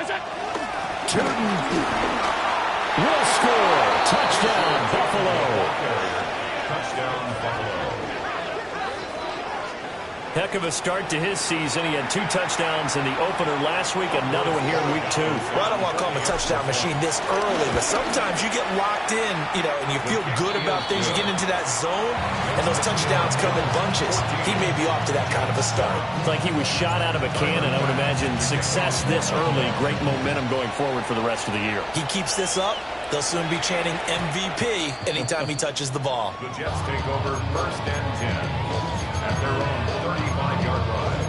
Tootin will score. Touchdown, Buffalo. Touchdown, Buffalo. Heck of a start to his season. He had 2 touchdowns in the opener last week, another one here in week 2. Well, I don't want to call him a touchdown machine this early, but sometimes you get locked in, and you feel good about things. You get into that zone, and those touchdowns come in bunches. He may be off to that kind of a start. It's like he was shot out of a cannon. I would imagine success this early, great momentum going forward for the rest of the year. He keeps this up, they'll soon be chanting MVP anytime he touches the ball. The Jets take over 1st and 10 at their own 35-yard line.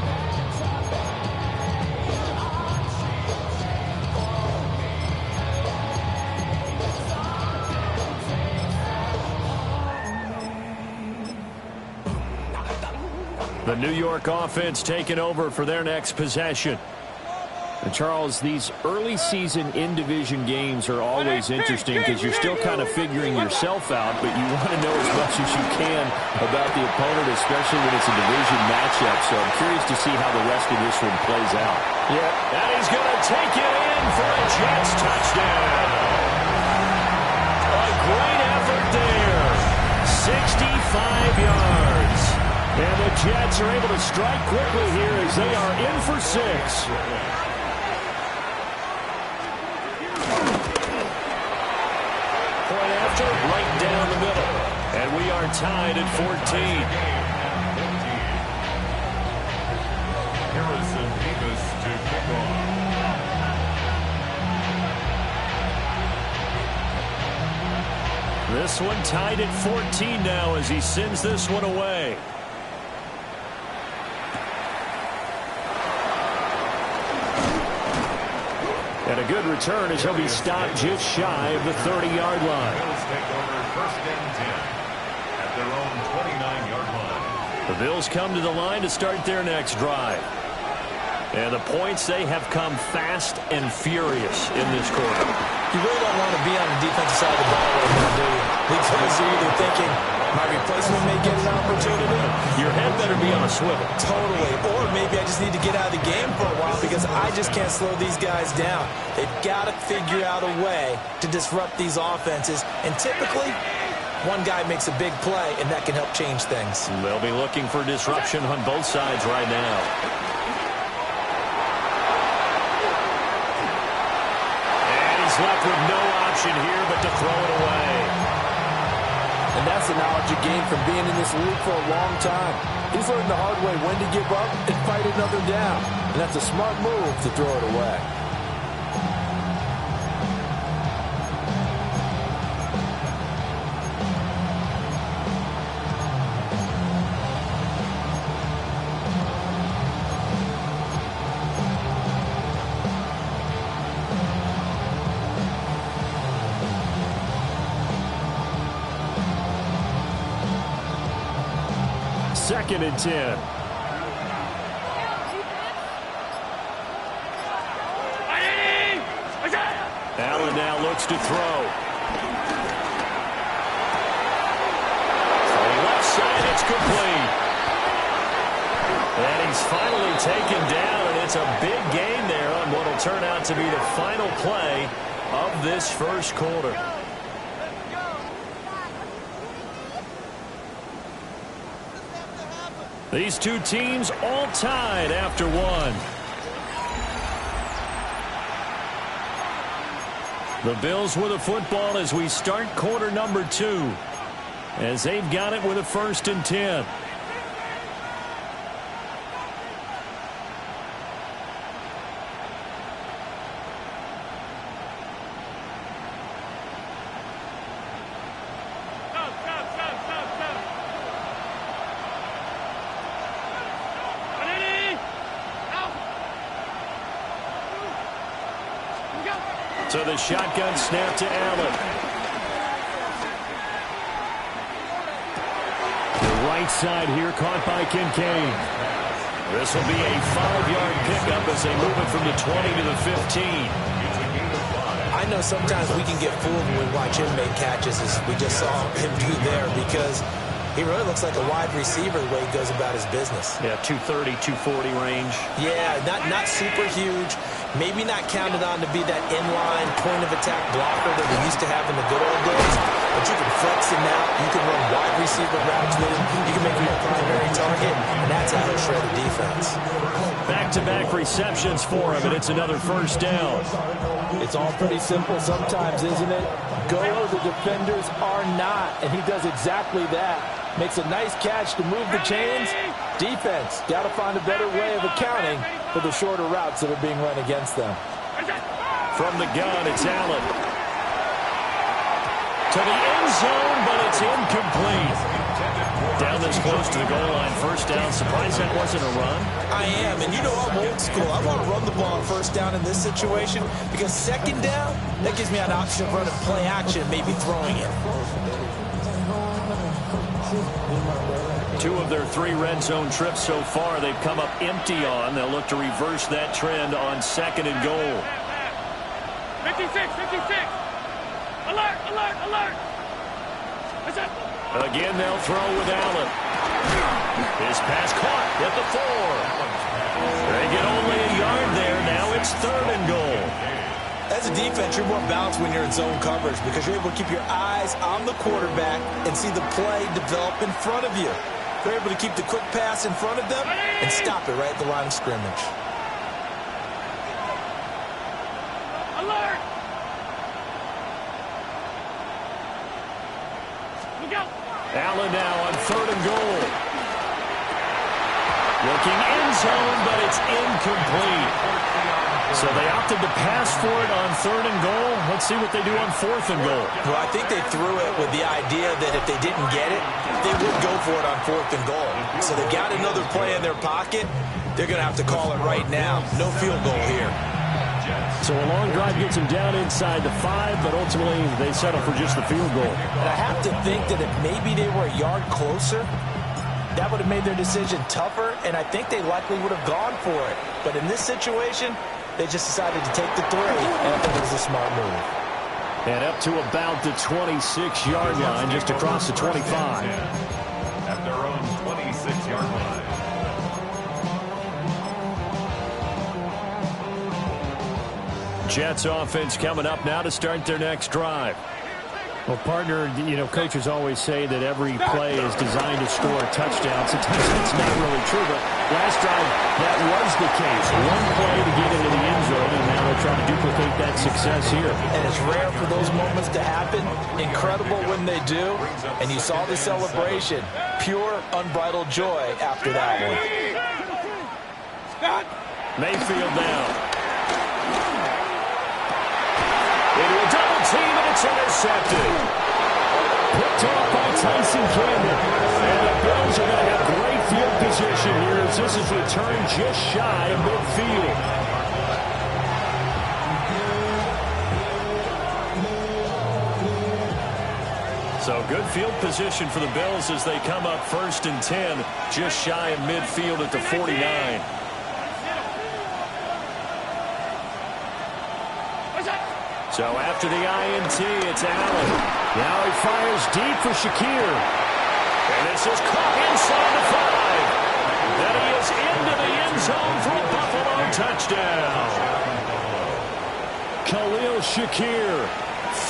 The New York offense taking over for their next possession. And Charles, these early season in-division games are always interesting because you're still kind of figuring yourself out, but you want to know as much as you can about the opponent, especially when it's a division matchup. So I'm curious to see how the rest of this one plays out. Yeah. And he's going to take it in for a Jets touchdown. A great effort there. 65 yards. And the Jets are able to strike quickly here as they are in for 6. Right down the middle. And we are tied at 14. Harrison Davis to kick off. This one tied at 14 now as he sends this one away. And a good return as he'll be stopped just shy of the 30-yard line. Bills take over 1st and 10 at their own 29-yard line. The Bills come to the line to start their next drive. And the points, they have come fast and furious in this quarter. You really don't want to be on the defensive side of the ball right now, do you? Because you're either thinking, my replacement may get an opportunity. Your head better be on a swivel. Totally. Or maybe I just need to get out of the game for a while because I just can't slow these guys down. They've got to figure out a way to disrupt these offenses. And typically, one guy makes a big play, and that can help change things. They'll be looking for disruption on both sides right now. And he's left with no option here but to throw it away. And that's the knowledge you gain from being in this league for a long time. He's learned the hard way when to give up and fight another down. And that's a smart move to throw it away. Second and 10. Allen now looks to throw. From left side, it's complete. And he's finally taken down, and it's a big gain there on what will turn out to be the final play of this first quarter. These two teams all tied after one. The Bills with a football as we start quarter number 2. As they've got it with a 1st and 10. So the shotgun snap to Allen. The right side here caught by Kincaid. This will be a 5-yard pickup as they move it from the 20 to the 15. I know sometimes we can get fooled when we watch him make catches, as we just saw him do there, because he really looks like a wide receiver the way he goes about his business. Yeah, 230, 240 range. Yeah, not super huge, Maybe not counted on to be that inline point-of-attack blocker that we used to have in the good old days, but you can flex him out. You can run wide receiver routes with him. You can make him a primary target, and that's how he'll shred a defense. Back-to-back receptions for him, and it's another first down. It's all pretty simple sometimes, isn't it? Go where the defenders are not, and he does exactly that. Makes a nice catch to move the chains. Defense, got to find a better way of accounting for the shorter routes that are being run against them. From the gun, it's Allen. To the end zone, but it's incomplete. Down this close to the goal line, first down. Surprised that wasn't a run. I am, and you know I'm old school. I want to run the ball on first down in this situation because second down, that gives me an option of running play action, maybe throwing it. 2 of their 3 red zone trips so far, they've come up empty on. They'll look to reverse that trend on second and goal. 56, 56. Alert, alert, alert. Again, they'll throw with Allen. His pass caught at the 4. They get only a yard there. Now it's third and goal. As a defense, you're more balanced when you're in zone coverage because you're able to keep your eyes on the quarterback and see the play develop in front of you. They're able to keep the quick pass in front of them and stop it right at the line of scrimmage. Alert! Look out! Allen now on third and goal. Looking end zone, but it's incomplete. So they opted to pass for it on third and goal. Let's see what they do on fourth and goal. Well, I think they threw it with the idea that if they didn't get it, they would go for it on fourth and goal. So they got another play in their pocket. They're going to have to call it right now. No field goal here. So a long drive gets them down inside the 5, but ultimately they settle for just the field goal. And I have to think that if maybe they were a yard closer, that would have made their decision tougher, and I think they likely would have gone for it. But in this situation, they just decided to take the 3, and I think it was a smart move. And up to about the 26-yard line, just across the 25. At their own 26-yard line. Jets offense coming up now to start their next drive. Well, partner, you know, coaches always say that every play is designed to score a touchdown. Sometimes that's not really true, but last drive, that was the case. One play to get into the end zone, and now they're trying to duplicate that success here. And it's rare for those moments to happen. Incredible when they do. And you saw the celebration. Pure, unbridled joy after that one. Mayfield now. Into a double team, and it's intercepted. Picked off by Tyson Campbell. And the Bills are going to have great field position here as this is returned just shy of midfield. So good field position for the Bills as they come up 1st and 10, just shy of midfield at the 49. So after the INT, it's Allen. Now he fires deep for Shakir. And this is caught inside the 5. Then he is into the end zone for a Buffalo touchdown. Khalil Shakir,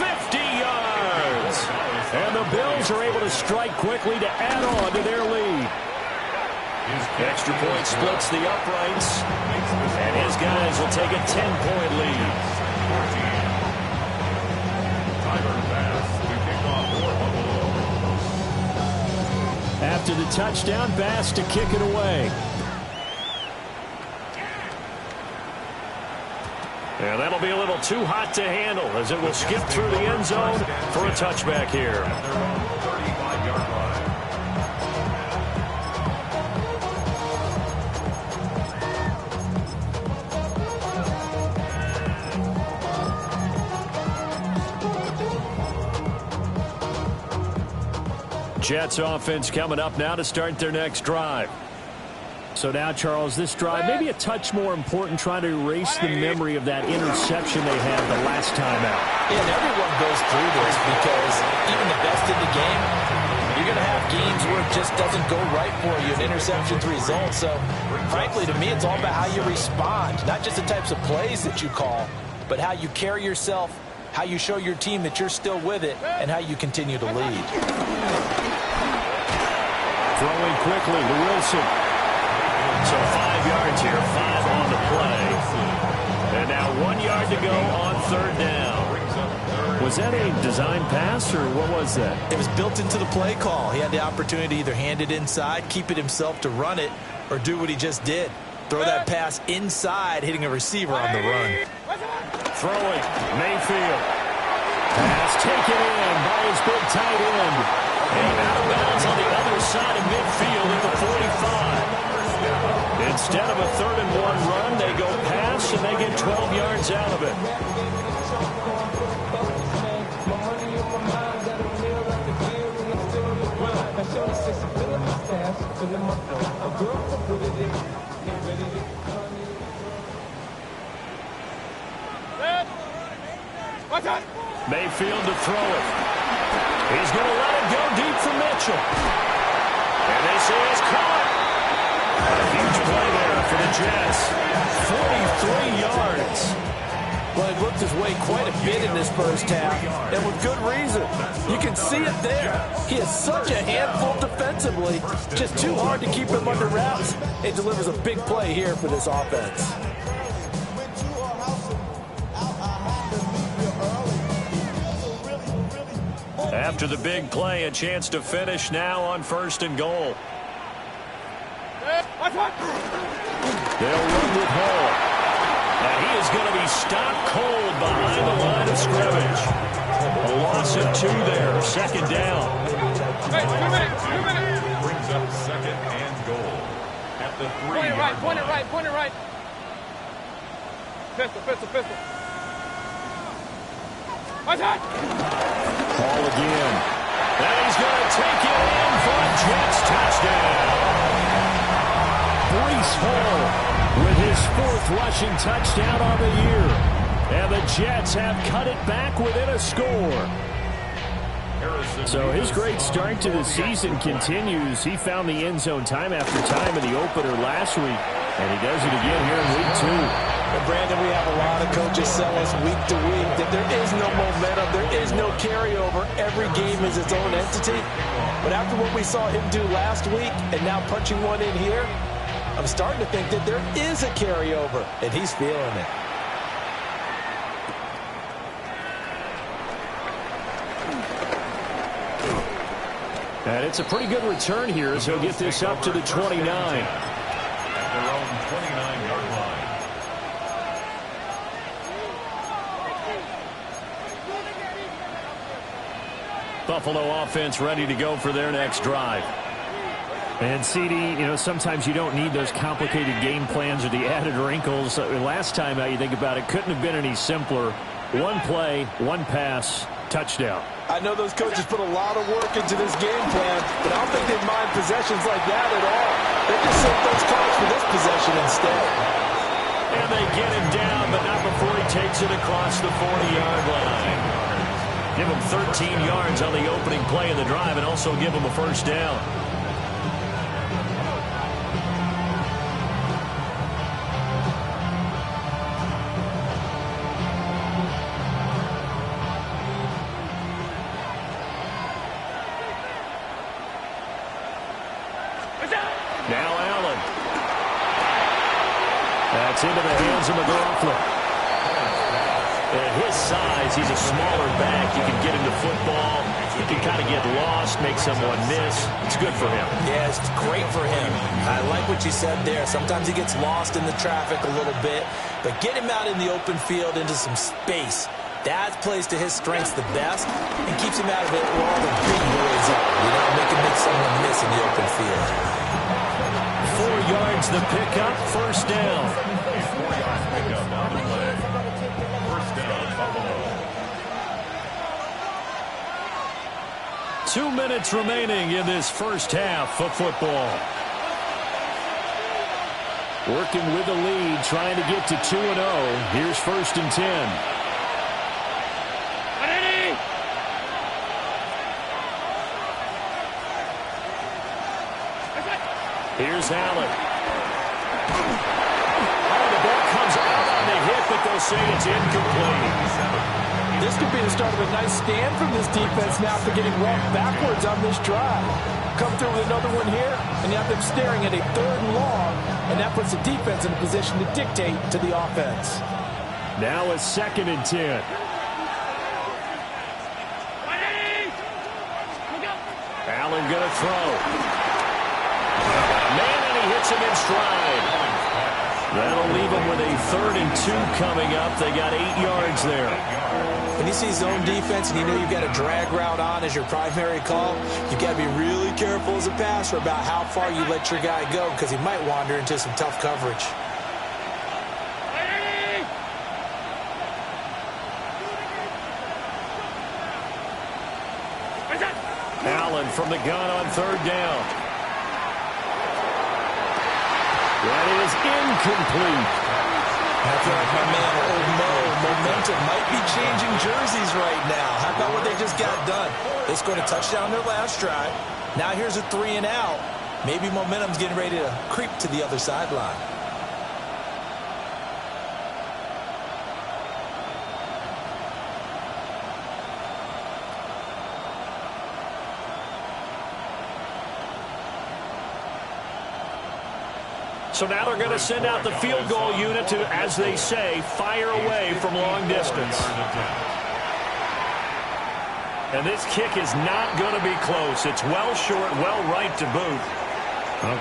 50 yards. And the Bills are able to strike quickly to add on to their lead. Extra point splits the uprights. And his guys will take a 10-point lead. After the touchdown, Bass to kick it away. And that'll be a little too hot to handle as it will skip through the end zone for a touchback here. Jets offense coming up now to start their next drive. So now, Charles, this drive maybe a touch more important, trying to erase the memory of that interception they had the last time out. Yeah, and everyone goes through this because even the best in the game, you You're going to have games where it just doesn't go right for you, and interceptions result. So, frankly, to me, it's all about how you respond, not just the types of plays that you call, but how you carry yourself, how you show your team that you're still with it, and how you continue to lead. Throwing quickly to Wilson. So 5 yards here, 5 on the play. And now 1 yard to go on third down. Was that a design pass, or what was that? It was built into the play call. He had the opportunity to either hand it inside, keep it himself to run it, or do what he just did. Throw that pass inside, hitting a receiver on the run. Throwing, Mayfield. Pass taken in by his big tight end. And out of bounds on the other side of midfield at the 45. Instead of a 3rd-and-1 run, they go pass, and they get 12 yards out of it. Mayfield to throw it. He's going to let it go deep for Mitchell. And this is caught. A huge play there for the Jets. 43 yards. Well, he worked his way quite a bit in this first half, and with good reason. You can see it there. He is such a handful defensively, just too hard to keep him under wraps. It delivers a big play here for this offense. After the big play, a chance to finish now on 1st and goal. They'll run with Hall. And he is going to be stopped cold behind the line of scrimmage. A loss of 2 there, 2nd down. Hey, 2 minutes, 2 minutes. Brings up 2nd and goal at the 3-yard line. Point it right, point it right. Pistol, pistol, pistol. What's that? Ball again. And he's going to take it in for a Jets touchdown. Breece Hall with his 4th rushing touchdown on the year. And the Jets have cut it back within a score. So his great start to the season continues. He found the end zone time after time in the opener last week. And he does it again here in week 2. And Brandon, we have a lot of coaches tell us week to week that there is no momentum, there is no carryover. Every game is its own entity. But after what we saw him do last week and now punching one in here, I'm starting to think that there is a carryover, and he's feeling it. And it's a pretty good return here as he'll get this up to the 29. At their own 29-yard line. Buffalo offense ready to go for their next drive. And CD, you know, sometimes you don't need those complicated game plans or the added wrinkles. Last time out, you think about it, couldn't have been any simpler. 1 play, 1 pass, touchdown. I know those coaches put a lot of work into this game plan, but I don't think they mind possessions like that at all. They just save those calls for this possession instead. And they get him down, but not before he takes it across the 40-yard line. Give him 13 yards on the opening play of the drive and also give him a 1st down. Now Allen. That's into the hands of McLaughlin. At his size, he's a smaller back. You can get him the football. He can kind of get lost, make someone miss. It's good for him. Yeah, it's great for him. I like what you said there. Sometimes he gets lost in the traffic a little bit, but get him out in the open field into some space. That plays to his strengths the best and keeps him out of it where all the big boys are. You know, make someone miss in the open field. 4 yards the pickup, 1st down. 4-yard pickup on the play. 1st down, Buffalo. 2 minutes remaining in this first half of football. Working with the lead, trying to get to 2-0. Here's 1st and 10. Here's Allen. Oh, the ball comes out on the hit, but they'll say it's incomplete. This could be the start of a nice stand from this defense now after getting walked backwards on this drive. Come through with another one here, and you have them staring at a 3rd and long, and that puts the defense in a position to dictate to the offense. Now a 2nd and 10. Allen going to throw. Man, and he hits him in stride. That'll leave him with a 3rd and 2 coming up. They got 8 yards there. When you see zone defense and you know you've got a drag route on as your primary call, you've got to be really careful as a passer about how far you let your guy go because he might wander into some tough coverage. Allen from the gun on 3rd down. That is incomplete. I feel like my man, Old Mo, momentum might be changing jerseys right now. How about what they just got done? They scored a touchdown their last drive. Now here's a 3 and out. Maybe momentum's getting ready to creep to the other sideline. So now they're going to send out the field goal unit to, as they say, fire away from long distance. And this kick is not going to be close. It's well short, well right to boot.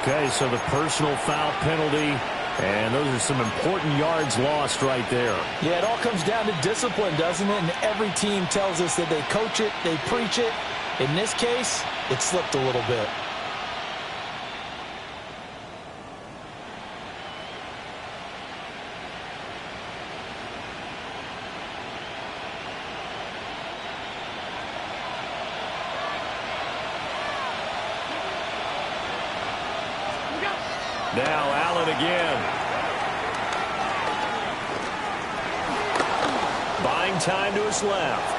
Okay, so the personal foul penalty, and those are some important yards lost right there. Yeah, it all comes down to discipline, doesn't it? And every team tells us that they coach it, they preach it. In this case, it slipped a little bit. Now Allen again. Buying time to his left.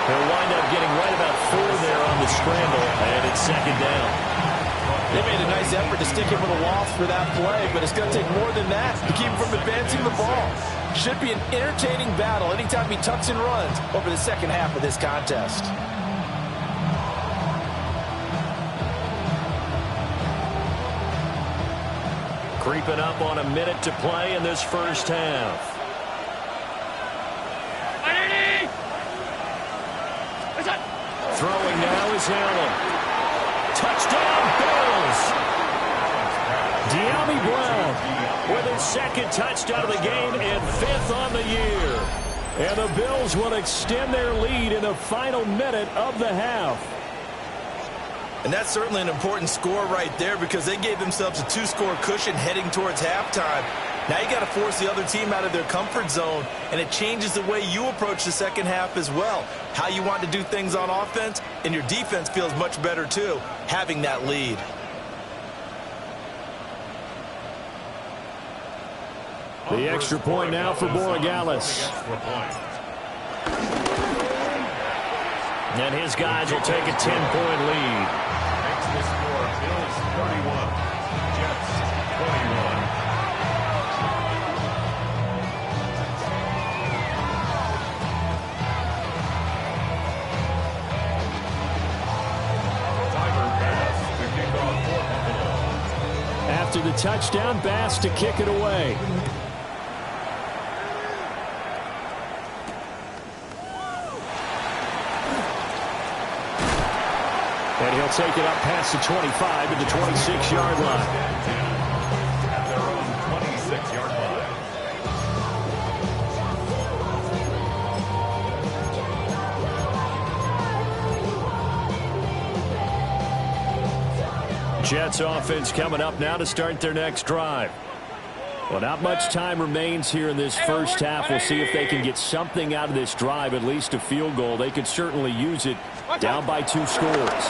He'll wind up getting right about 4 there on the scramble, and it's 2nd down. They made a nice effort to stick him with a loss for that play, but it's going to take more than that to keep him from advancing the ball. Should be an entertaining battle anytime he tucks and runs over the second half of this contest. Creeping up on a minute to play in this first half. Throwing now is Allen. Touchdown, Bills! De'Ami Brown with his 2nd touchdown of the game and 5th on the year. And the Bills will extend their lead in the final minute of the half. And that's certainly an important score right there because they gave themselves a 2-score cushion heading towards halftime. Now you got to force the other team out of their comfort zone, and it changes the way you approach the second half as well. How you want to do things on offense, and your defense feels much better too, having that lead. The extra point now for Borregales. And his guys will take a 10-point lead. Makes the score Bills 31, Jets 21. Tiger Bass to kick off for Buffalo. After the touchdown, Bass to kick it away. And he'll take it up past the 25 at the 26-yard line. At their own 26-yard line. Jets offense coming up now to start their next drive. Well, not much time remains here in this first half. We'll see if they can get something out of this drive, at least a field goal. They could certainly use it down by 2 scores.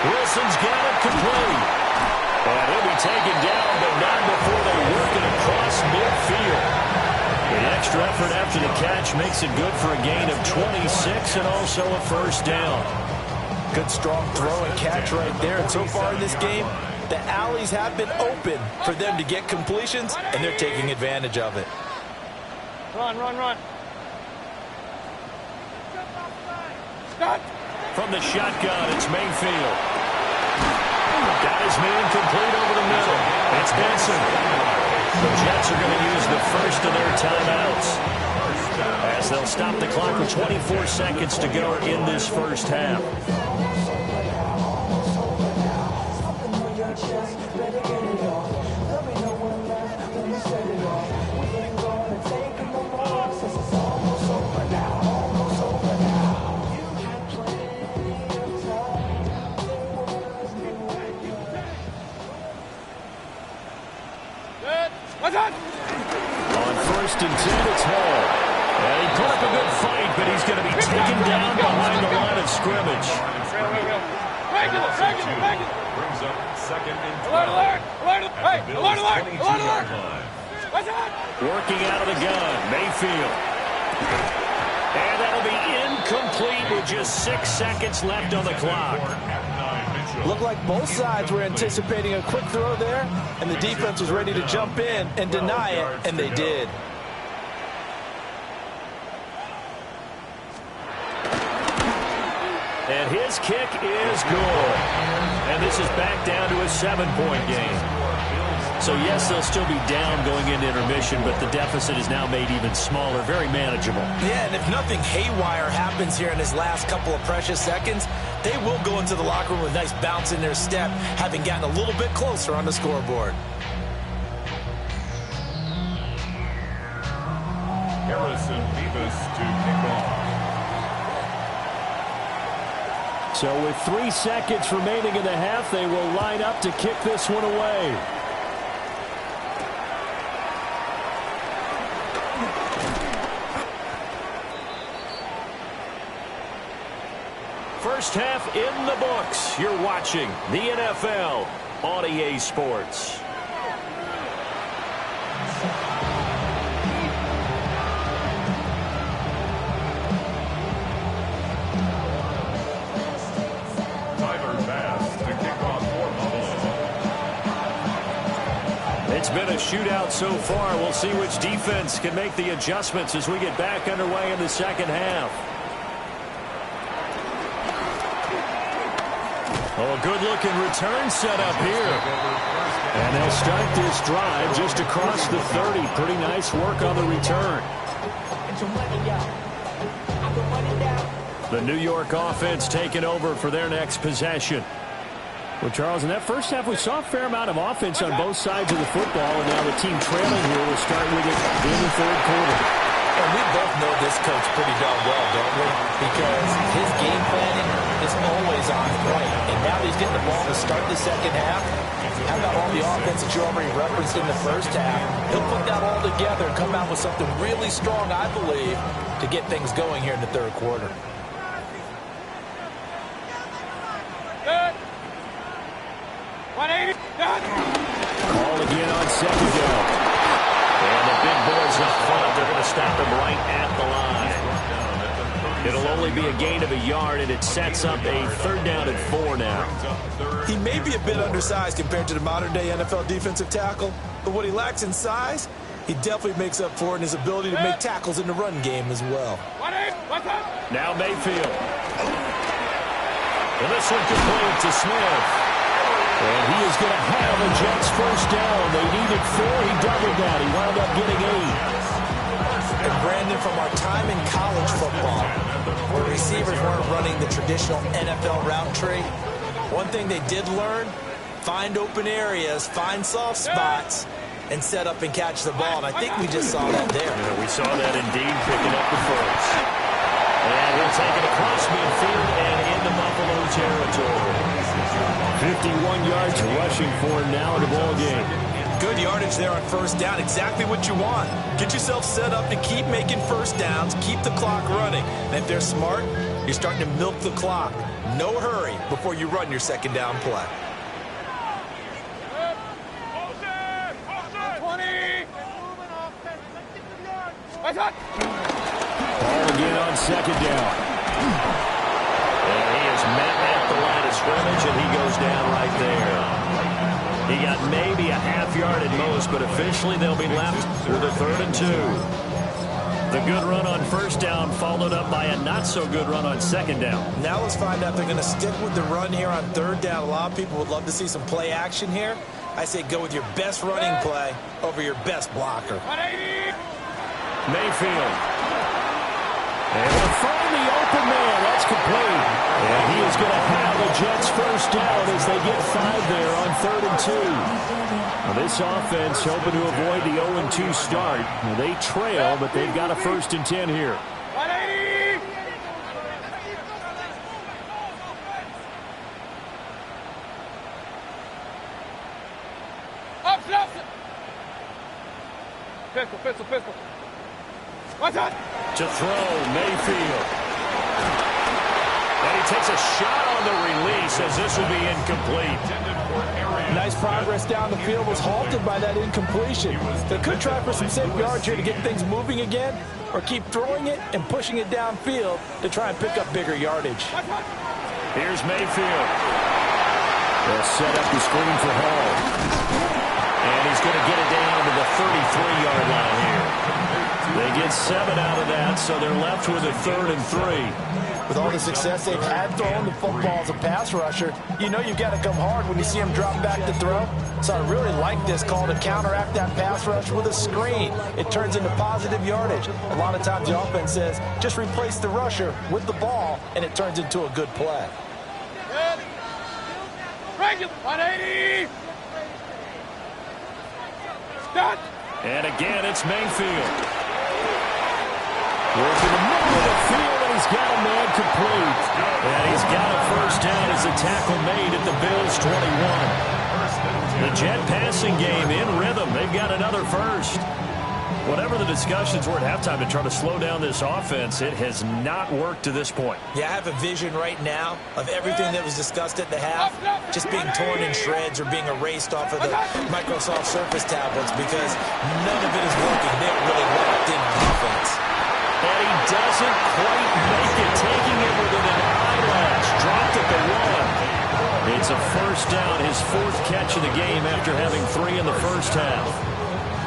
Wilson's got it complete. And he'll be taken down, but not before they work it across midfield. The extra effort effort after the catch makes it good for a gain of 26 and also a first down. Good strong throw and catch right there. And so far in this game, the alleys have been open for them to get completions, and they're taking advantage of it. Run, run, run. Stop. From the shotgun, it's Mayfield. Got his man complete over the middle. It's Benson. The Jets are going to use the first of their timeouts as they'll stop the clock with 24 seconds to go in this first half. On first and 10, it's Hall. And he put up a good fight, but he's going to be taken down behind the line of scrimmage. Regular. Brings up second and 12. Alert. Hey, alert. Working out of the gun, Mayfield. And that'll be incomplete with just 6 seconds left on the clock. Looked like both sides were anticipating a quick throw there, and the defense was ready to jump in and deny it, and they did. And his kick is good. And this is back down to a 7-point game. So, yes, they'll still be down going into intermission, but the deficit is now made even smaller, very manageable. Yeah, and if nothing haywire happens here in his last couple of precious seconds, they will go into the locker room with a nice bounce in their step, having gotten a little bit closer on the scoreboard. Harrison Beavis to kick off. So with 3 seconds remaining in the half, they will line up to kick this one away. First half in the books. You're watching the NFL on EA Sports. Tyler Bass to kick off for Buffalo. It's been a shootout so far. We'll see which defense can make the adjustments as we get back underway in the second half. Oh, good-looking return set up here. And they'll start this drive just across the 30. Pretty nice work on the return. The New York offense taking over for their next possession. Well, Charles, in that first half, we saw a fair amount of offense on both sides of the football, and now the team trailing here will start with it in the third quarter. And we both know this coach pretty darn well, don't we? Because his game planning is always on point. And now that he's getting the ball to start the second half, how about all the offense that you already referenced in the first half? He'll put that all together and come out with something really strong, I believe, to get things going here in the third quarter. Good. 180. Done. Call again on second down. And the big boys up front, they're going to stop him right at the line. It'll only be a gain of a yard, and it sets up a third down and 4 now. He may be a bit undersized compared to the modern-day NFL defensive tackle, but what he lacks in size, he definitely makes up for in his ability to make tackles in the run game as well. 180. What's up? Now Mayfield. And this one complete to Smith. And he is going to have a Jets first down. They needed 4. He doubled that. He wound up getting 8. And Brandon, from our time in college football, where receivers weren't running the traditional NFL route tree, one thing they did learn, find open areas, find soft spots, and set up and catch the ball. And I think we just saw that there. Yeah, we saw that indeed, picking up the first. And we'll take it across midfield and into Buffalo territory. 51 yards rushing for him now in the ball game. Good yardage there on first down. Exactly what you want. Get yourself set up to keep making first downs, keep the clock running. And if they're smart, you're starting to milk the clock. No hurry before you run your second down play. 20. Right side. Ball again on second down. And he is met at the line of scrimmage, and he goes down right there. He got maybe a half yard at most, but officially they'll be left with a 3rd and 2. The good run on first down followed up by a not-so-good run on second down. Now let's find out if they're going to stick with the run here on 3rd down. A lot of people would love to see some play action here. I say go with your best running play over your best blocker. 180. Mayfield. And they'll find the open man. That's complete. And he is going to have the Jets first down as they get 5 there on 3rd and 2. Now this offense hoping to avoid the 0-2 start. Now they trail, but they've got a 1st and 10 here. 180. Up. Pistol. Right side. To throw, Mayfield. And he takes a shot on the release as this will be incomplete. Nice progress down the field, was halted by that incompletion. They could try for some safe yards here to get things moving again, or keep throwing it and pushing it downfield to try and pick up bigger yardage. Here's Mayfield. They'll set up the screen for Hall. And he's going to get it down to the 33-yard line here. They get 7 out of that, so they're left with a 3rd and 3. With all the success they've had throwing the football as a pass rusher, you know you've got to come hard when you see him drop back to throw. So I really like this call to counteract that pass rush with a screen. It turns into positive yardage. A lot of times the offense says, just replace the rusher with the ball, and it turns into a good play. Good. Regular. 180. Start. And again, it's Mayfield. Working the middle of the field, and he's got a man complete. And he's got a first down as a tackle made at the Bills' 21. The Jet passing game in rhythm. They've got another first. Whatever the discussions were at halftime to try to slow down this offense, it has not worked to this point. Yeah, I have a vision right now of everything that was discussed at the half just being torn in shreds or being erased off of the Microsoft Surface tablets because none of it is working. They're really locked in on offense. And he doesn't quite make it, taking it within an eyelash. Dropped at the 1. It's a first down, his 4th catch of the game after having 3 in the first half.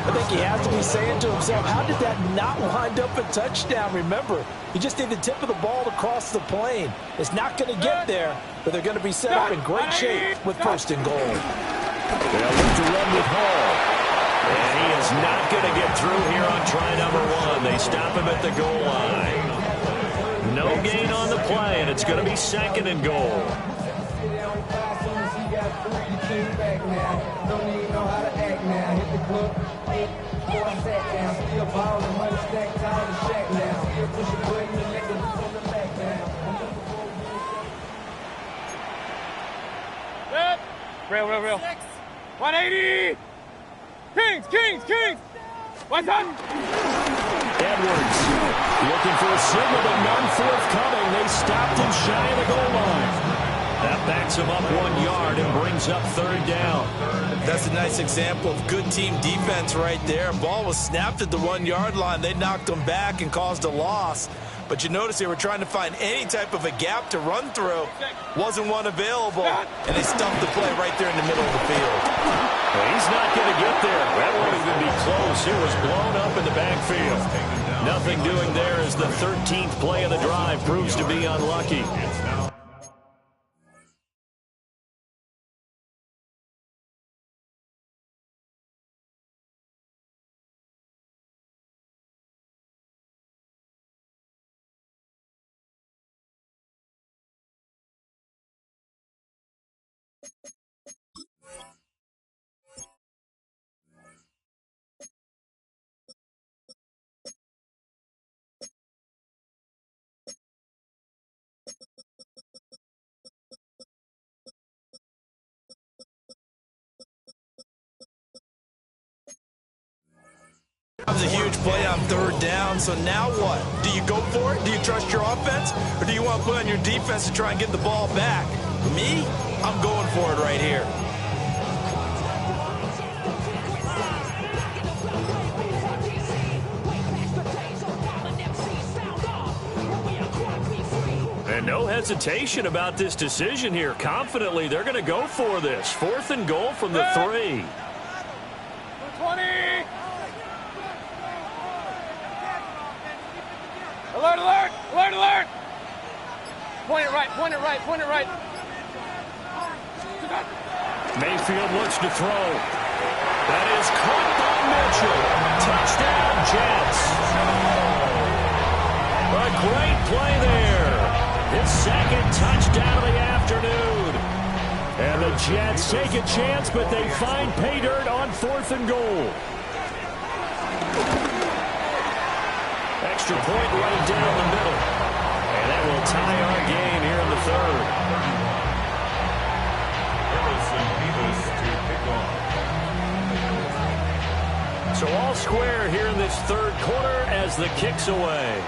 I think he has to be saying to himself, how did that not wind up a touchdown? Remember, you just need the tip of the ball to cross the plane. It's not going to get there, but they're going to be set up in great shape with 1st and goal. They'll look to run with Hall. And he is not going to get through here on try number 1. They stop him at the goal line. No gain on the play, and it's going to be 2nd and goal. Real. 180. Kings. What's up? Edwards looking for a signal, but none forthcoming. They stopped him shy of the goal line. That backs him up 1 yard and brings up 3rd down. That's a nice example of good team defense right there. Ball was snapped at the 1 yard line. They knocked him back and caused a loss. But you notice they were trying to find any type of a gap to run through. Wasn't one available, and they stumped the play right there in the middle of the field. Well, he's not going to get there. That won't even be close. It was blown up in the backfield. Nothing doing there as the 13th play of the drive proves to be unlucky. That was a huge play on 3rd down, so now what? Do you go for it? Do you trust your offense? Or do you want to put on your defense to try and get the ball back? Me? I'm going for it right here. No hesitation about this decision here. Confidently, they're going to go for this. 4th and goal from the 3. 20. Alert, alert, alert, alert. Point it right, point it right, point it right. Mayfield looks to throw. That is caught by Mitchell. Touchdown, Jets. A great play there. His 2nd touchdown of the afternoon. And the Jets take a chance, but they find pay dirt on 4th and goal. Extra point right down the middle. And that will tie our game here in the 3rd. So all square here in this 3rd quarter as the kick's away.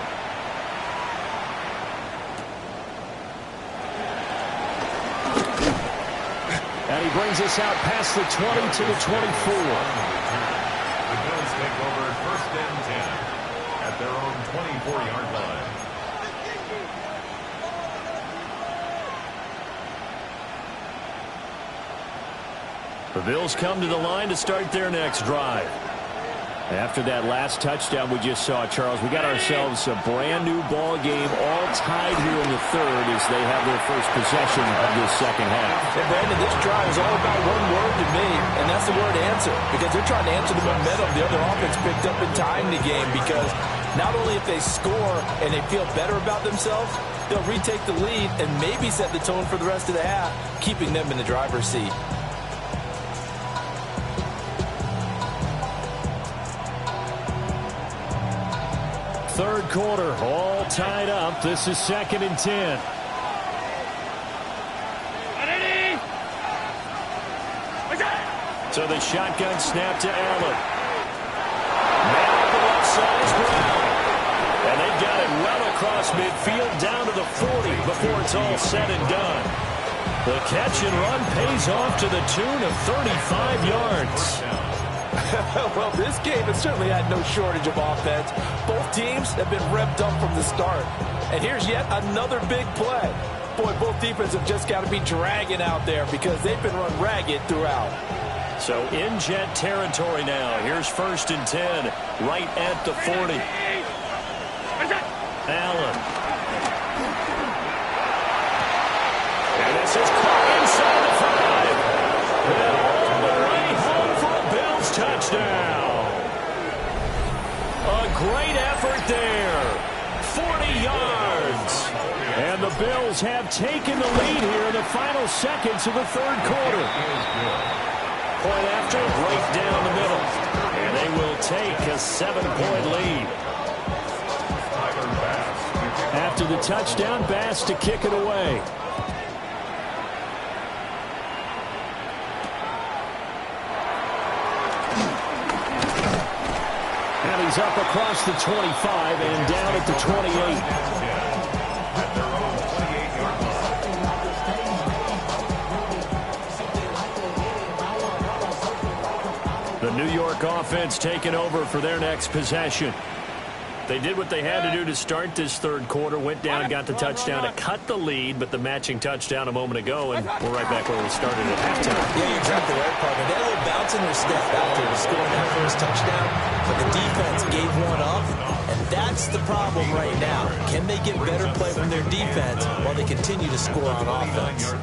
And he brings us out past the 20 to the 24. The Bills take over 1st and 10 at their own 24-yard line. The Bills come to the line to start their next drive. After that last touchdown we just saw, Charles, we got ourselves a brand-new ball game all tied here in the 3rd as they have their first possession of this 2nd half. And Brandon, this drive is all about one word to me, and that's the word answer, because they're trying to answer the momentum the other offense picked up in tying the game, because not only if they score and they feel better about themselves, they'll retake the lead and maybe set the tone for the rest of the half, keeping them in the driver's seat. Third quarter, all tied up. This is 2nd and 10. So the shotgun snap to Allen. Now on the left side is Brown. And they've got it well across midfield down to the 40 before it's all said and done. The catch and run pays off to the tune of 35 yards. Well, this game has certainly had no shortage of offense. Both teams have been revved up from the start. And here's yet another big play. Boy, both defenses have just got to be dragging out there because they've been run ragged throughout. So in Jet territory now. Here's 1st and 10, right at the 40. Allen. And this is caught inside the 5. And all the way home for a Bills touchdown. A great effort there. 40 yards. And the Bills have taken the lead here in the final seconds of the 3rd quarter. Point after, right down the middle. And they will take a 7-point lead. After the touchdown, Bass to kick it away. And he's up across the 25 and down at the 28. The New York offense taking over for their next possession. They did what they had to do to start this 3rd quarter, went down, got the touchdown to cut the lead, but the matching touchdown a moment ago, and we're right back where we started at halftime. Yeah, you're exactly right, partner. They had a little bounce in their step after scoring that first touchdown, but the defense gave one up, and that's the problem right now. Can they get better play from their defense while they continue to score on offense?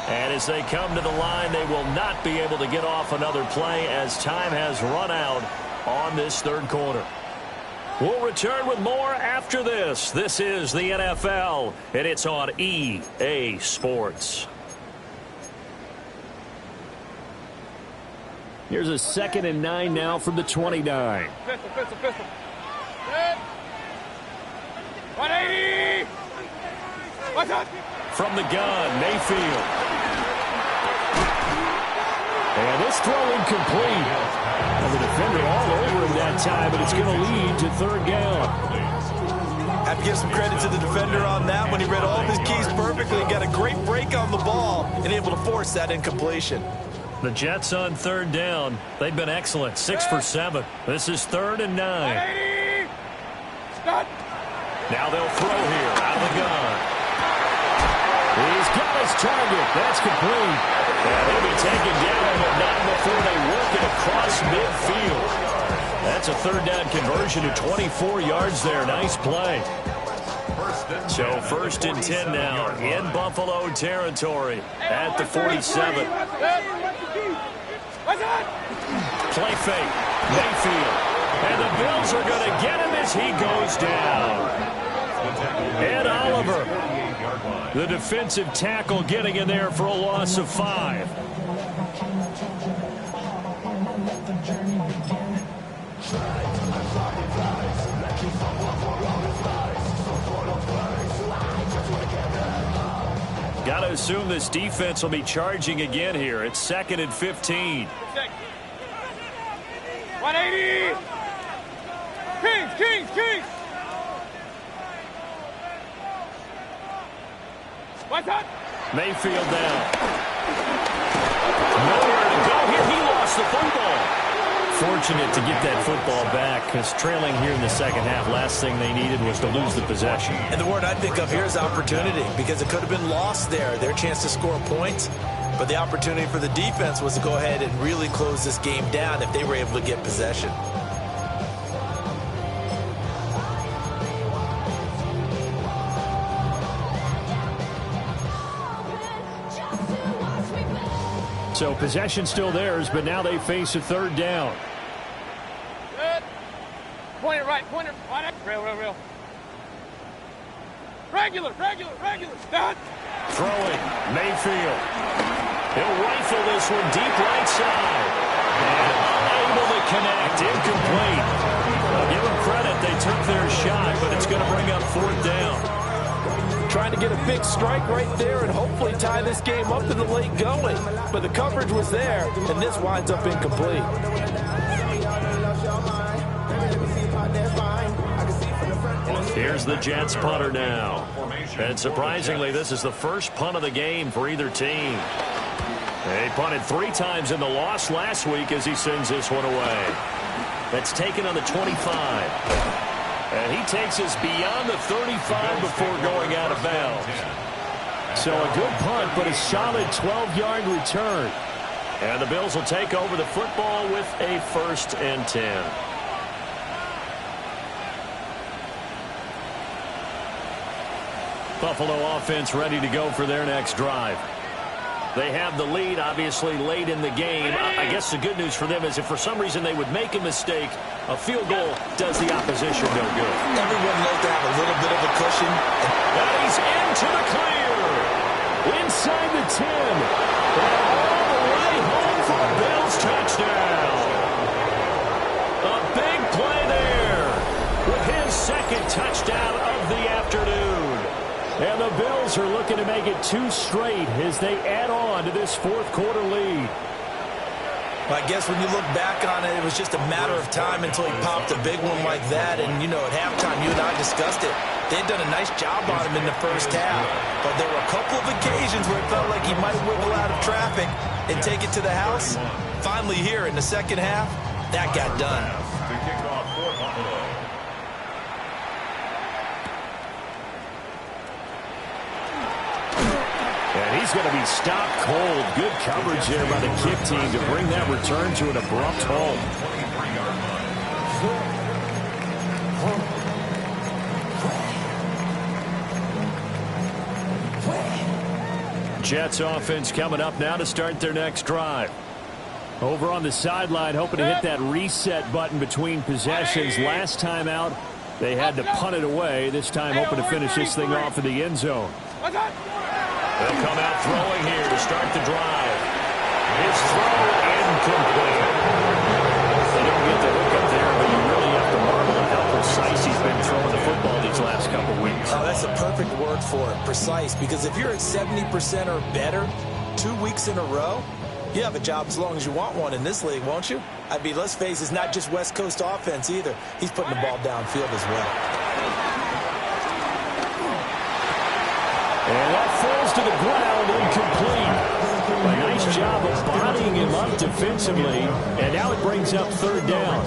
And as they come to the line, they will not be able to get off another play as time has run out on this 3rd quarter. We'll return with more after this. This is the NFL, and it's on EA Sports. Here's a 2nd and 9 now from the 29. Pistol, pistol, pistol. Good. 180. Watch out. From the gun, Mayfield. And this throw incomplete. And the defender all over him that time, but it's going to lead to 3rd down. Have to give some credit to the defender on that when he read all of his keys perfectly and got a great break on the ball and able to force that incompletion. The Jets on 3rd down. They've been excellent, 6 for 7. This is 3rd and 9. 180. Stop. Now they'll throw here out of the gun. He's got his target. That's complete. And he'll be taken down, but not before they work it across midfield. That's a third down conversion to 24 yards there. Nice play. So first and 10 now in Buffalo territory at the 47. Play fake. Mayfield. And the Bills are going to get him as he goes down. Ed Oliver, the defensive tackle, getting in there for a loss of 5. Got to assume this defense will be charging again here. It's 2nd and 15. 180! Kings! What's up? Mayfield down. Nowhere to go here. He lost the football. Fortunate to get that football back because trailing here in the second half, last thing they needed was to lose the possession. And the word I think of here is opportunity, because it could have been lost there, their chance to score points. But the opportunity for the defense was to go ahead and really close this game down if they were able to get possession. So possession still theirs, but now they face a third down. Good. Point it right. Real. Regular. Done. Throwing. Mayfield. He'll rifle this one deep right side. And unable to connect. Incomplete. I'll give them credit. They took their shot, but it's going to bring up 4th down. Trying to get a big strike right there and hopefully tie this game up in the late going. But the coverage was there, and this winds up incomplete. Here's the Jets punter now. And surprisingly, this is the first punt of the game for either team. They punted 3 times in the loss last week as he sends this one away. That's taken on the 25. And he takes us beyond the 35 before going out of bounds. So a good punt, but a solid 12-yard return. And the Bills will take over the football with a 1st and 10. Buffalo offense ready to go for their next drive. They have the lead, obviously, late in the game. I guess the good news for them is if for some reason they would make a mistake, a field goal does the opposition no good. Everyone knows to have a little bit of a cushion. And he's into the clear. Inside the 10. And all the way home for a Bills touchdown. A big play there with his 2nd touchdown of the afternoon. And the Bills are looking to make it 2 straight as they add on to this 4th quarter lead. I guess when you look back on it, it was just a matter of time until he popped a big one like that. And, you know, at halftime, you and I discussed it. They had done a nice job on him in the first half. But there were a couple of occasions where it felt like he might wiggle out of traffic and take it to the house. Finally here in the second half, that got done. To kick off for Buffalo. And he's going to be stopped cold. Good coverage there by the kick team to bring that return to an abrupt halt. 23-yard line. Jets offense coming up now to start their next drive. Over on the sideline, hoping to hit that reset button between possessions. Last time out, they had to punt it away. This time, hoping to finish this thing off in the end zone. They'll come out throwing here to start the drive. His throw incomplete. They don't get the hook up there, but you really have to marvel at how precise he's been throwing the football these last couple weeks. Oh, that's a perfect word for it, precise, because if you're at 70% or better 2 weeks in a row, you have a job as long as you want one in this league, won't you? I mean, let's face it, it's not just West Coast offense either. He's putting the ball downfield as well. And that falls to the ground incomplete. A nice job of bodying him up defensively, and now it brings up third down.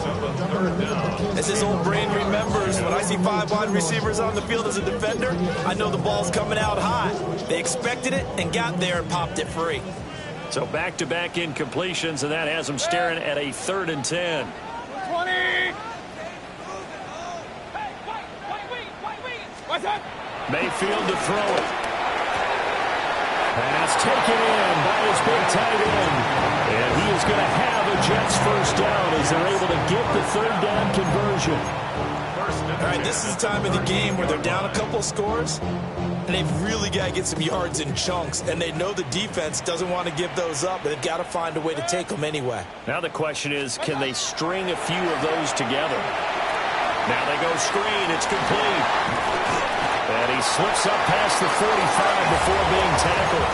As his old brain remembers, when I see 5 wide receivers on the field as a defender, I know the ball's coming out high. They expected it and got there and popped it free. So back-to-back incompletions, and that has them staring at a 3rd and 10. 20. What's that? Mayfield to throw it. Pass taken in by his big tight end. And he is going to have a Jets first down as they're able to get the 3rd down conversion. All right, this is the time of the game where they're down a couple scores, and they've really got to get some yards in chunks, and they know the defense doesn't want to give those up, but they've got to find a way to take them anyway. Now the question is, can they string a few of those together? Now they go screen. It's complete. And he slips up past the 45 before being tackled.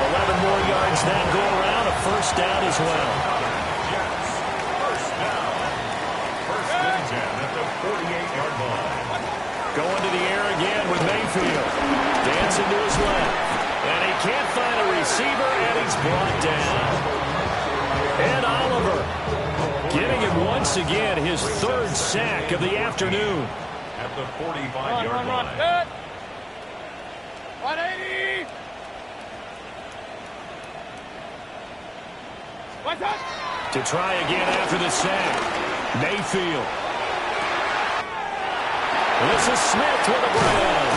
11 more yards that go around. A first down as well. First down. First and 10 at the 48-yard line. Going to the air again with Mayfield. Dancing to his left. And he can't find a receiver, and he's brought down. And Oliver getting him once again, his 3rd sack of the afternoon. At the 45-yard line. Good. 180. What's that? To try again after the sack. Mayfield. This is Smith with a grab.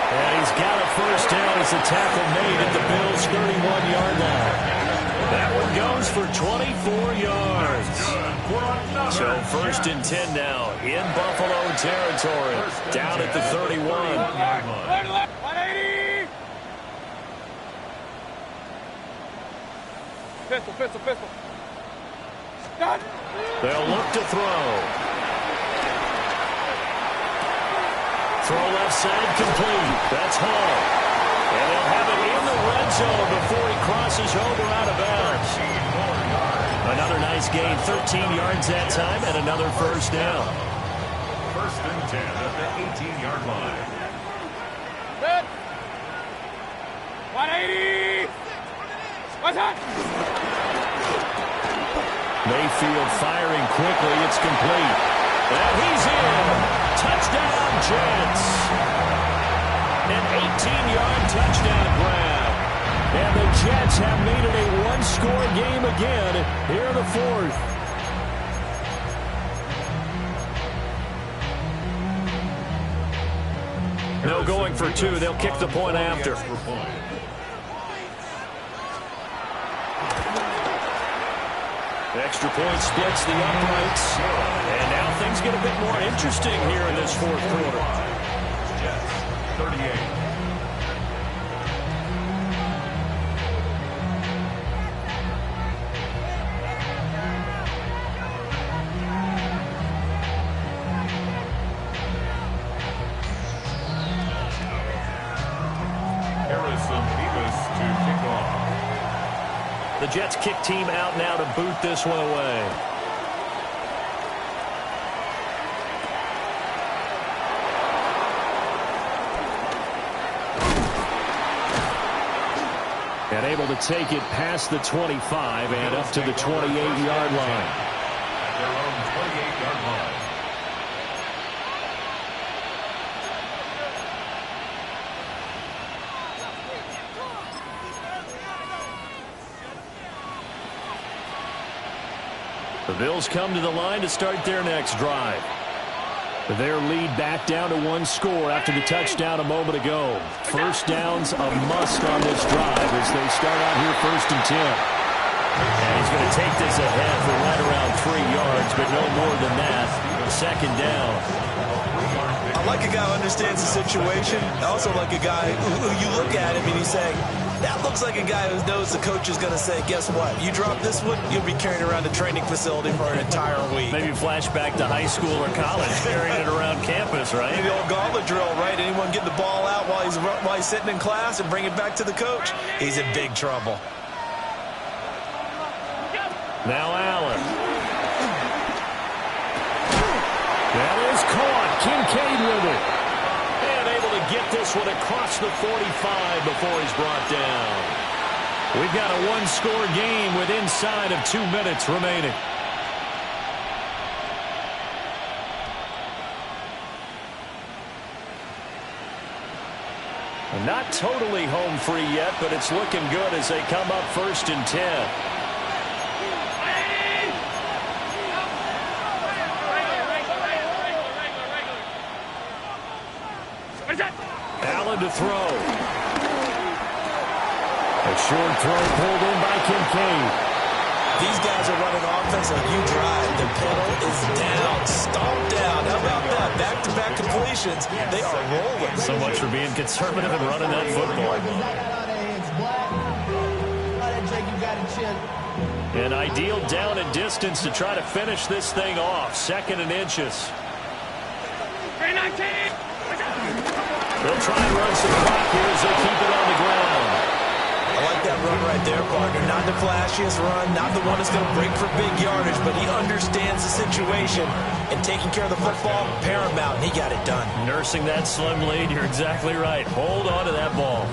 And he's got a first down as the tackle made at the Bills' 31-yard line. That one goes for 24 yards. So 1st and 10 now in Buffalo territory. Down at the 31. 180. Pistol. Done. They'll look to throw. Throw left side complete. That's Hall. And they'll have it in the red zone before he crosses over out of bounds. Another nice gain, 13 yards that time, and another first down. First and 10 at the 18-yard line. Good. 180. What's that? Mayfield firing quickly. It's complete. And he's in. Touchdown, Jets. An 18-yard touchdown grab. And the Jets have made it a one-score game again here in the 4th. No going for 2. They'll kick the point after. The extra point splits the uprights. And now things get a bit more interesting here in this 4th quarter. Jets, 38. The Jets kick team out now to boot this one away. And able to take it past the 25 and up to the 28-yard line. At their own 28-yard line. The Bills come to the line to start their next drive. Their lead back down to 1 score after the touchdown a moment ago. First down's a must on this drive as they start out here 1st and 10. And he's going to take this ahead for right around 3 yards, but no more than that. 2nd down. I like a guy who understands the situation. I also like a guy who you look at him and you say, that looks like a guy who knows the coach is going to say, guess what? You drop this one, you'll be carrying around the training facility for an entire week. Maybe flashback to high school or college, carrying it around campus, right? The old gauntlet drill, right? Anyone get the ball out while he's sitting in class and bring it back to the coach? He's in big trouble. Now Allen. That is caught. Kincaid with it. And able to get this one across the 45 before he's brought down. We've got a one-score game with inside of 2 minutes remaining. Not totally home free yet, but it's looking good as they come up 1st and 10. Allen to throw. A short throw pulled in by Kincaid. These guys are running offense like you drive. The pedal is down, stomped down. How about that? Back-to-back completions. They are rolling. So much for being conservative and running that football. An ideal down and distance to try to finish this thing off. 2nd and inches. They'll try and run some clock here as they keep it on the ground. I like that run right there, partner. Not the flashiest run, not the one that's going to break for big yardage, but he understands the situation, and taking care of the football, paramount, and he got it done. Nursing that slim lead, you're exactly right. Hold on to that ball.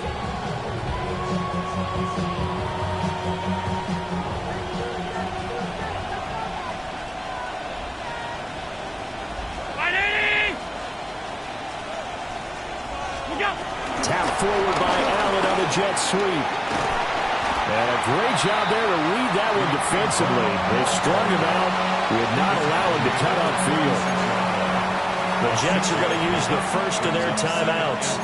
Tap forward by Allen on the jet sweep. And a great job there to read that one defensively. They strung him out, would not allow him to cut upfield. The Jets are going to use the first of their timeouts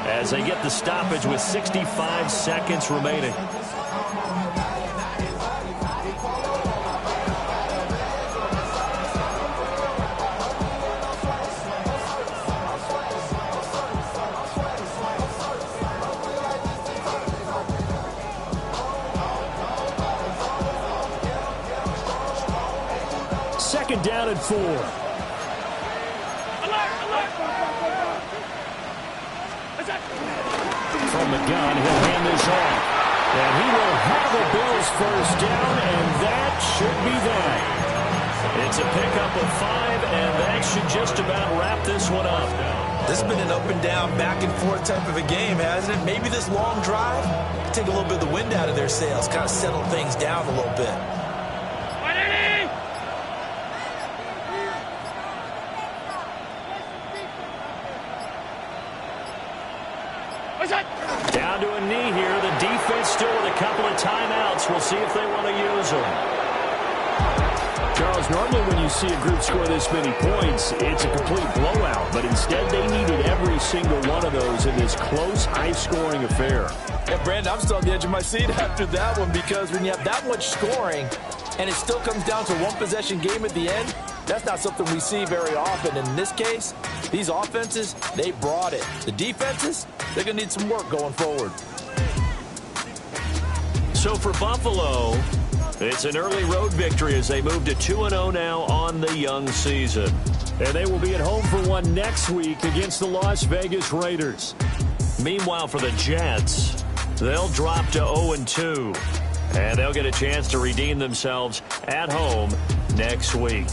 as they get the stoppage with 65 seconds remaining. Second down and 4. Alert! From the gun, he'll hand this off. And he will have a Bills first down, and that should be that. It's a pickup of 5, and that should just about wrap this one up. This has been an up and down, back and forth type of a game, hasn't it? Maybe this long drive can take a little bit of the wind out of their sails, kind of settle things down a little bit. Down to a knee here. The defense still with a couple of timeouts. We'll see if they want to use them. Charles, normally when you see a group score this many points, it's a complete blowout. But instead, they needed every single one of those in this close, high-scoring affair. Yeah, Brandon, I'm still on the edge of my seat after that one because when you have that much scoring and it still comes down to one possession game at the end, that's not something we see very often. In this case, these offenses, they brought it. The defenses, they're going to need some work going forward. So for Buffalo, it's an early road victory as they move to 2-0 now on the young season. And they will be at home for one next week against the Las Vegas Raiders. Meanwhile, for the Jets, they'll drop to 0-2. And they'll get a chance to redeem themselves at home next week.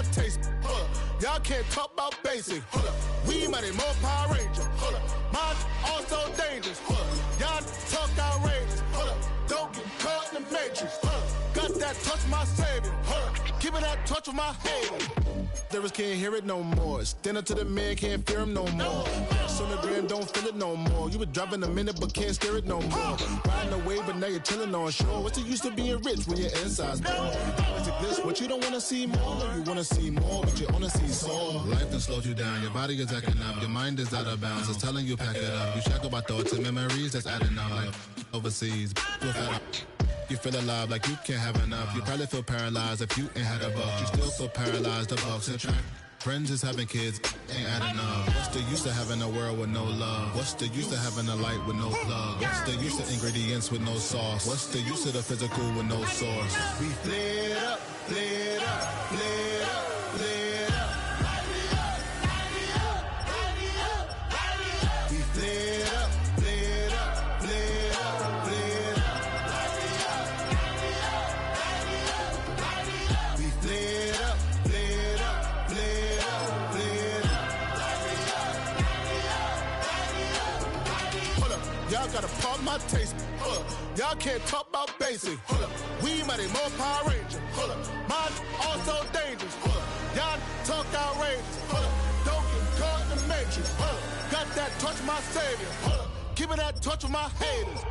my taste. Hold up. Y'all can't talk about basic. Hold up. We mighty more Power Ranger. Hold up. Mine also dangerous. Hold up. Y'all talk outrageous. Hold up. Don't get caught in the matrix. Hold up. Got that touch my savior. Hold up. Give me that touch with my haters. Lyrics can't hear it no more. Stand up to the man, can't fear him no more. Sonogram don't feel it no more. You were driving a minute but can't steer it no more. Riding away but now you're chilling on shore. What's the use of being rich when your inside's poor? It's a glitch, but you don't wanna see more. You wanna see more, but you wanna see sore. Life done slowed you down. Your body is acting up. Your mind is out of bounds. It's telling you pack it up. You shackle by thoughts and memories that's adding up. Like overseas, you feel alive like you can't have enough. You probably feel paralyzed if you ain't had a buck. You still feel paralyzed, the bucks and track. Friends is having kids, ain't adding up. What's the use of having a world with no love? What's the use of having a light with no plug? What's the use of ingredients with no sauce? What's the use of the physical with no source? We flared up, flared up, flared up, flared up. We flared up, flared up, flared up, flared up. We flared up, flared up, flared up, flared up. Hold up, y'all gotta pardon my taste. Hold up, y'all can't talk about basic. Hold up, we mighty more Power Ranger. Hold up, mine also dangerous. Hold up, y'all talk outrageous. Hold up, don't get caught in the matrix. Hold up, got that touch my savior. Hold up, give me that touch with my haters.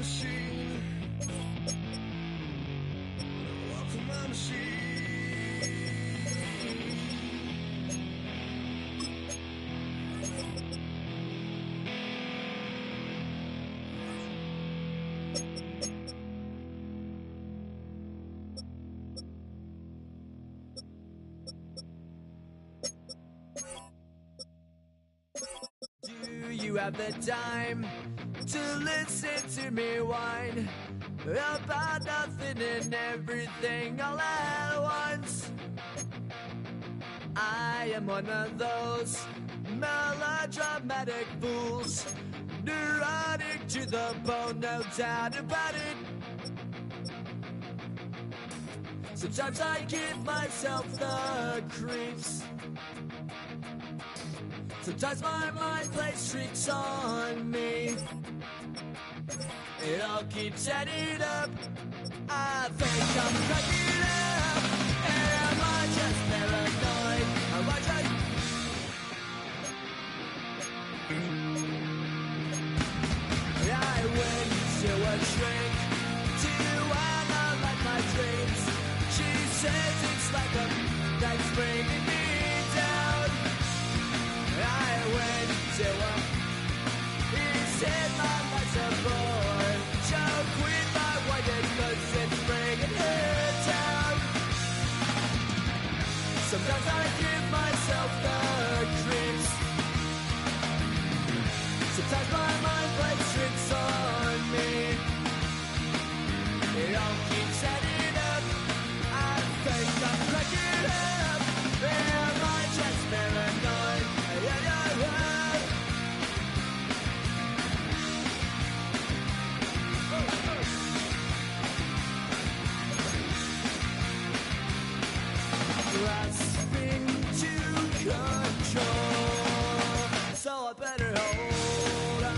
machine. Walk on my machine. Do you have the time to listen to me whine about nothing and everything all at once? I am one of those melodramatic fools, neurotic to the bone, no doubt about it. Sometimes I give myself the creeps. Sometimes my mind plays tricks on me. It all keeps adding up. I think I'm cracking up. Am I just paranoid? Am I just... I went to a shrink to analyze my dreams. She says it's like a that's bringing me down. I went to him. He said my life's a bore. So quit my white cause it's bringing her down. Sometimes I give myself the creeps. Sometimes my mind plays tricks on me. It all keeps adding up. I think I'm cracking up. Am I just paranoid? Grasping to control, so I better hold on.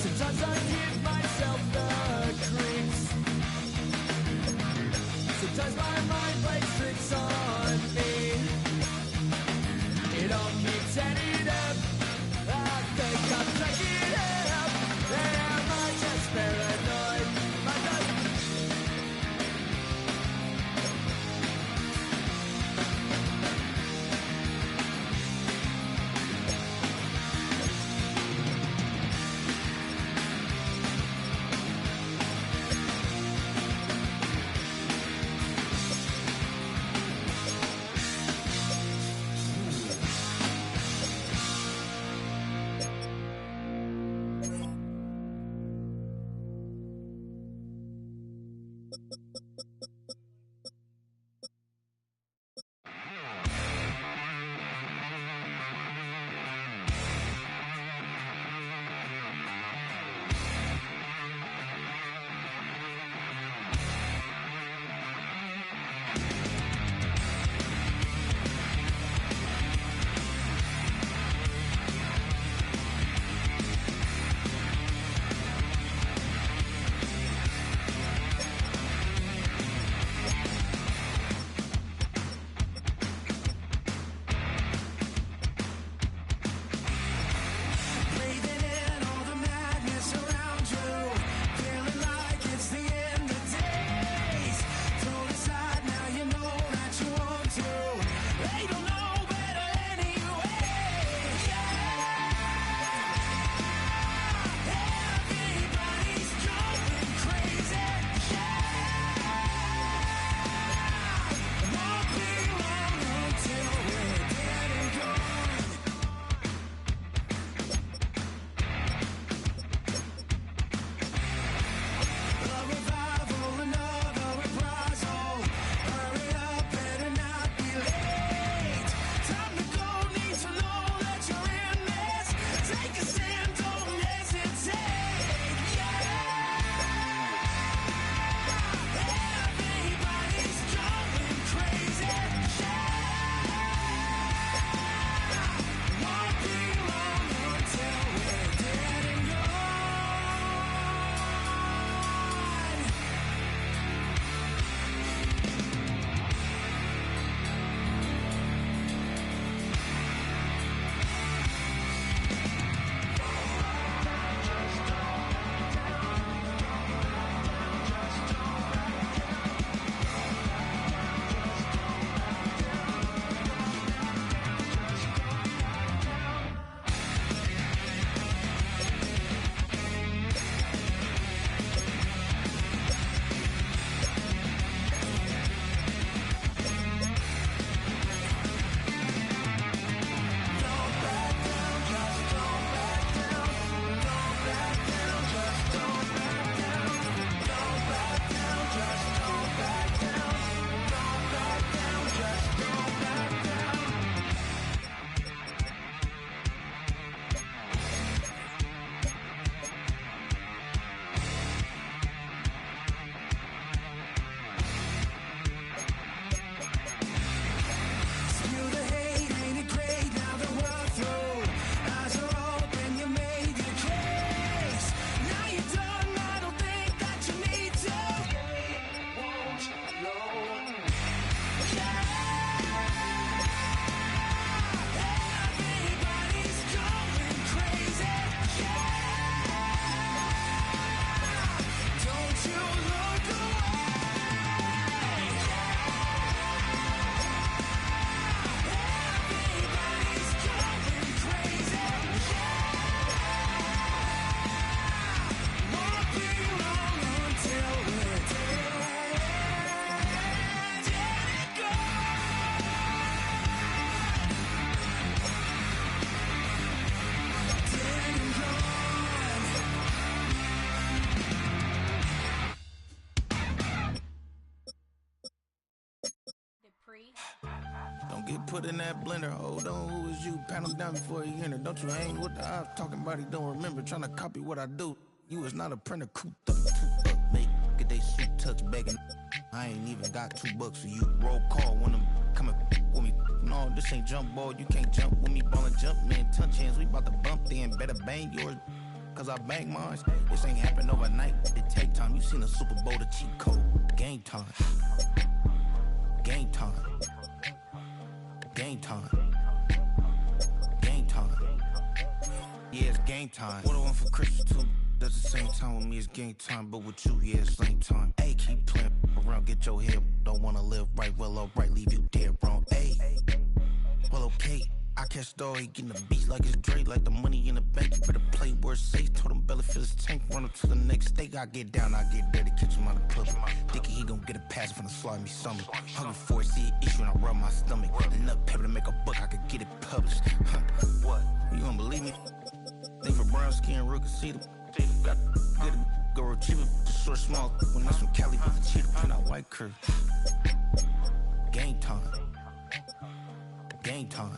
Sometimes I give myself the creeps. Sometimes my mind plays tricks on me. It all keeps adding up. I think I'm cracking up. Am I just paranoid? Am I just... get put in that blender. Hold on, who is you? Pat him down before he enter. Don't you hang with the op talking about he don't remember. Trying to copy what I do. You is not a printer, cooped up, mate. Get they suit touch begging. I ain't even got $2 for you. Roll call when I'm coming with me. No, this ain't jump ball. You can't jump with me. Ballin' jump, man. Touch hands. We bout to bump then. Better bang yours, cause I bang mine. This ain't happen overnight. It take time. You seen a Super Bowl, the cheat code. Game time. Game time. Game time. Game time. Yeah, it's game time. What I want for Christmas too? At the same time with me, it's game time. But with you, yeah, it's lame time. Hey, keep playing around, get your head. Don't wanna live right, well, alright, leave you dead wrong. Hey, well, okay. I catch the dog, he getting the beat like it's Dre, like the money in the bank. You better play where it's safe. Told him belly fill his tank, run him to the next steak. I get down, I get dirty, catch him on the club. Thinking he gon' get a pass from the slide me something. Hungry for it, see it issue and I rub my stomach. Enough paper to make a book, I could get it published. What? You don't believe me? Think for brown skin, real can see the got get it, go retrieve it, short small. When that's from Cali, but the cheetah print out white curve. Game time. Game time.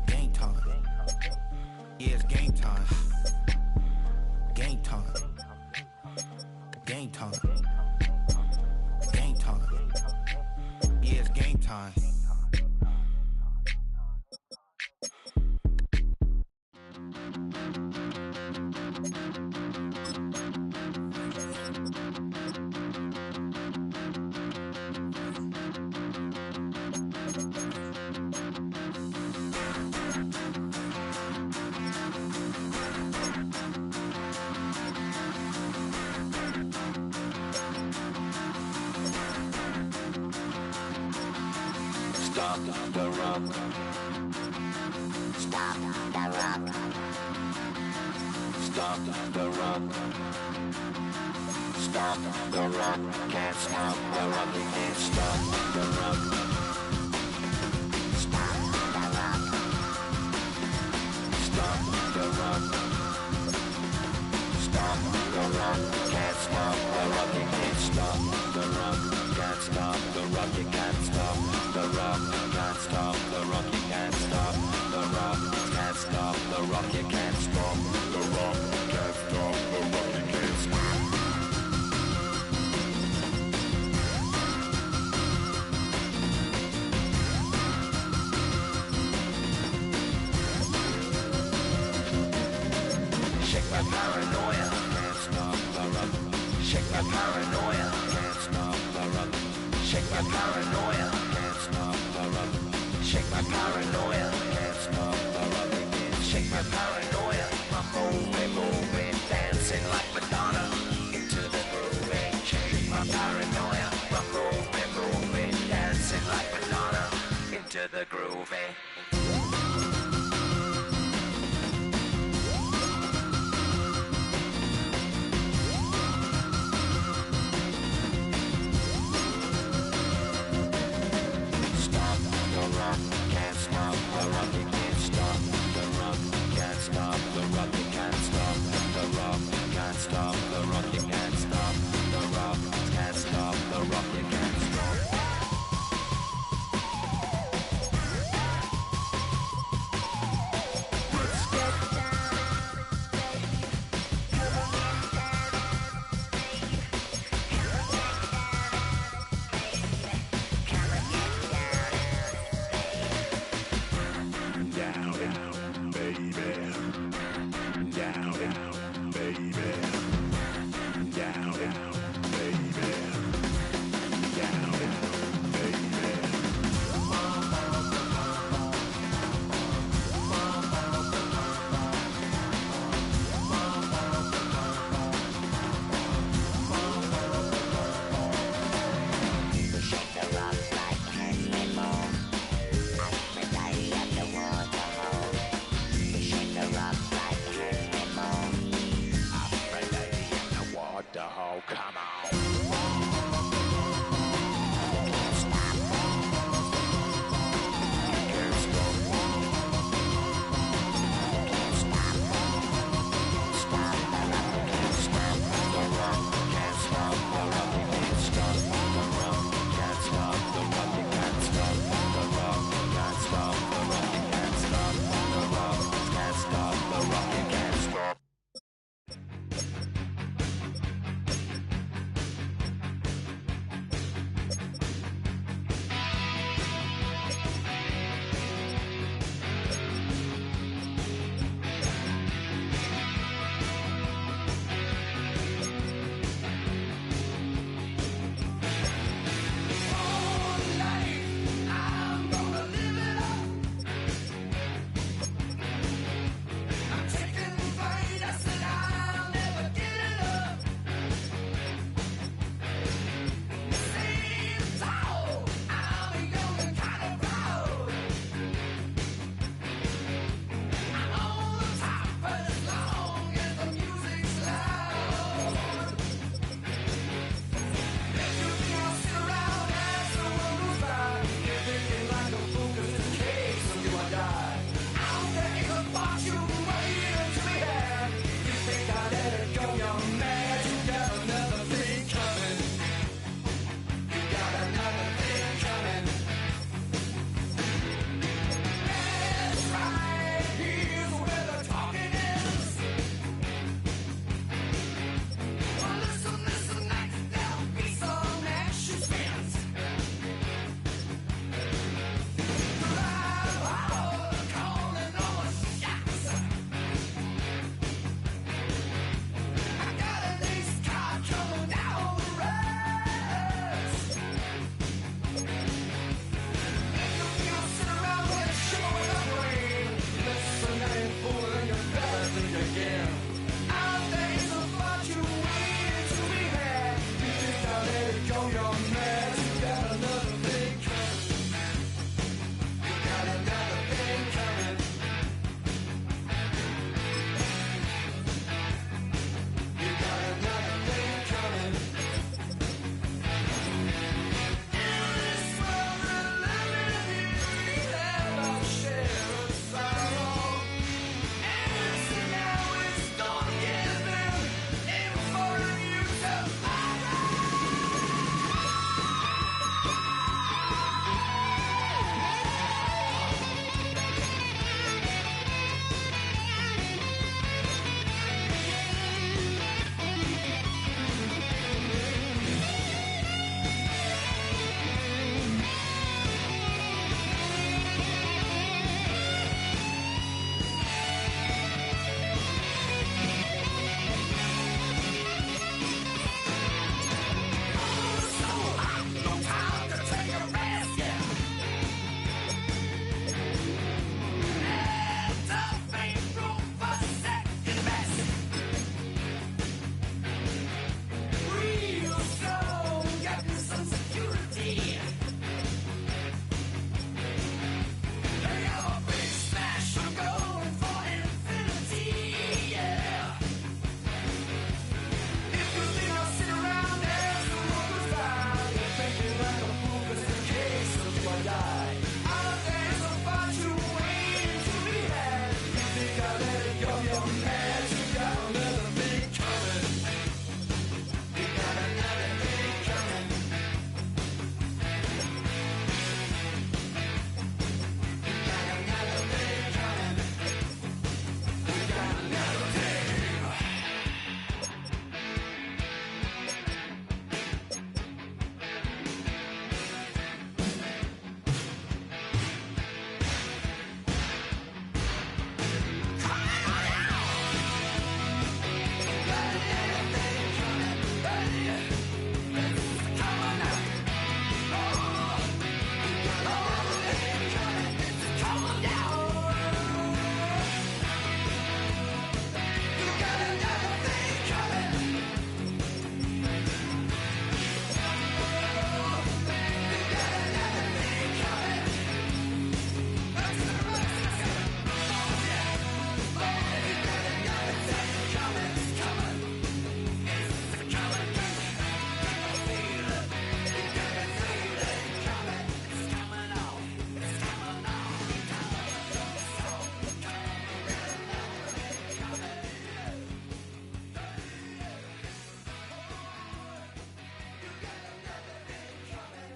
Game time. Yeah, it's game time. Game time. Game time. Game time. Yeah, it's game time. Stop the rock. Stop the rock. Stop the rock. Stop the rock. Can't stop the rock. You can't stop the rock. Stop the rock. Stop the rock. Stop the rock. Can't stop the rock. You can't stop the rock. Can't stop the rock. You can't stop the rock. Can't stop the rock. You can't stop the rock. Can't stop the rock. You can't stop the rock. Can't stop the rock. You can't stop. Shake my paranoia. Can't stop the rock. Shake my paranoia. Can't stop the rock. Shake my paranoia. Can't stop the rock. Shake my paranoia. Can't stop the rock. Shake my paranoia. I'm moving, dancing like Madonna into the groove. Shake my paranoia. I'm moving, dancing like Madonna into the groove.